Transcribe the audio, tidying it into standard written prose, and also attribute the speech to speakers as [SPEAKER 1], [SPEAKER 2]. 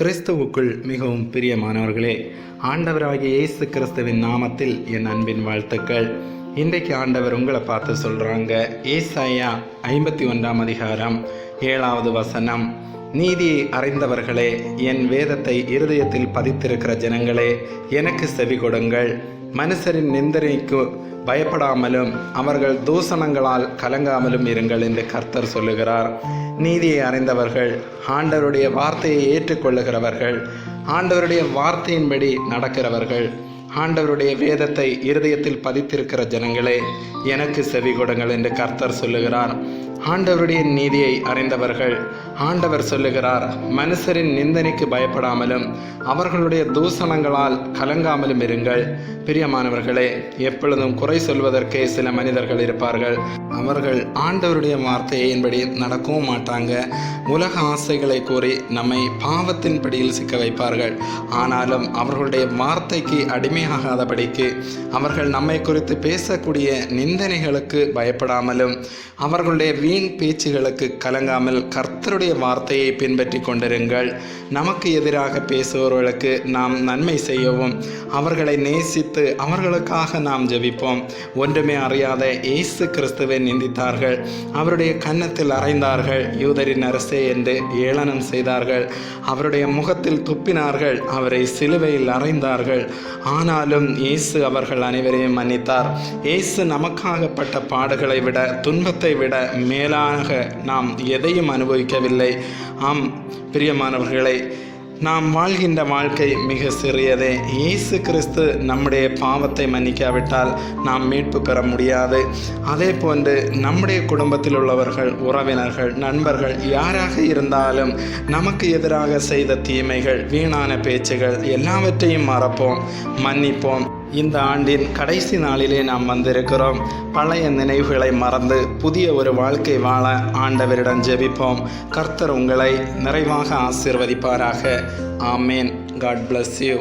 [SPEAKER 1] கிறிஸ்துவுக்குள் மிகவும் பிரியமானவர்களே, ஆண்டவராகிய இயேசு கிறிஸ்துவின் நாமத்தில் என் அன்பின் வாழ்த்துக்கள். இன்றைக்கு ஆண்டவர் உங்களை பார்த்து சொல்கிறாங்க. ஏசாயா 51 அதிகாரம் 7வது வசனம். நீதியை அறிந்தவர்களே, என் வேதத்தை இருதயத்தில் பதித்திருக்கிற ஜனங்களே, எனக்கு செவி கொடுங்கள். மனுஷரின் நிந்தனைக்கு பயப்படாமலும் அவர்கள் தூஷணங்களால் கலங்காமலும் இருங்கள் என்று கர்த்தர் சொல்லுகிறார். நீதியை அறிந்தவர்கள், ஆண்டவருடைய வார்த்தையை ஏற்றுக்கொள்ளுகிறவர்கள், ஆண்டவருடைய வார்த்தையின்படி நடக்கிறவர்கள், ஆண்டவருடைய வேதத்தை இருதயத்தில் பதித்திருக்கிற ஜனங்களே, எனக்கு செவி கொடுங்கள் என்று கர்த்தர் சொல்லுகிறார். ஆண்டவருடைய நீதியை அறிந்தவர்கள், ஆண்டவர் சொல்லுகிறார், மனுஷரின் நிந்தனைக்கு பயப்படாமலும் அவர்களுடைய தூஷணங்களால் கலங்காமலும் இருங்கள். பிரியமானவர்களே, எப்பொழுதும் குறை சொல்வதற்கே சில மனிதர்கள் இருப்பார்கள். அவர்கள் ஆண்டவருடைய வார்த்தையின்படி நடக்கவும் மாட்டாங்க. உலக ஆசைகளை கூறி நம்மை பாவத்தின் படியில் சிக்க வைப்பார்கள். ஆனாலும் அவர்களுடைய வார்த்தைக்கு அடிமையாகாதபடிக்கு அவர்கள் நம்மை குறித்து பேசக்கூடிய நிந்தனைகளுக்கு பயப்படாமலும் அவர்களுடைய வீண் பேச்சுகளுக்கு கலங்காமல் கர்த்தருடைய வார்த்தையை பின்பற்றி கொண்டிருங்கள். நமக்கு எதிராக பேசுபவர்களுக்கு நாம் நன்மை செய்யவும் அவர்களை நேசித்து அவர்களுக்காக நாம் ஜெபிப்போம். ஒன்றுமே அறியாத இயேசு கிறிஸ்துவை நிந்தித்தார்கள், அவருடைய கன்னத்தில் அறைந்தார்கள், யூதரின் அரசே என்று ஏளனம் செய்தார்கள், அவருடைய முகத்தில் துப்பினார்கள், அவரை சிலுவையில் அறைந்தார்கள். ஆனாலும் இயேசு அவர்கள் அனைவரையும் மன்னித்தார். இயேசு நமக்காகப்பட்ட பாடுகளை விட, துன்பத்தை விட மேலாக நாம் எதையும் அனுபவிக்கவில்லை. ஆம் பிரியமானவர்களே, நாம் வாழ்கின்ற வாழ்க்கை மிக சிறியதே. இயேசு கிறிஸ்து நம்முடைய பாவத்தை மன்னிக்காவிட்டால் நாம் மீட்பு பெற முடியாது. அதே போன்று நம்முடைய குடும்பத்தில் உள்ளவர்கள், உறவினர்கள், நண்பர்கள் யாராக இருந்தாலும் நமக்கு எதிராக செய்த தீமைகள், வீணான பேச்சுகள் எல்லாவற்றையும் மறப்போம், மன்னிப்போம். இந்த ஆண்டின் கடைசி நாளிலே நாம் வந்திருக்கிறோம். பழைய நினைவுகளை மறந்து புதிய ஒரு வாழ்க்கை வாழ ஆண்டவரிடம் ஜெபிப்போம். கர்த்தர் உங்களை நிறைவாக ஆசீர்வதிப்பாராக. ஆமேன். God bless you.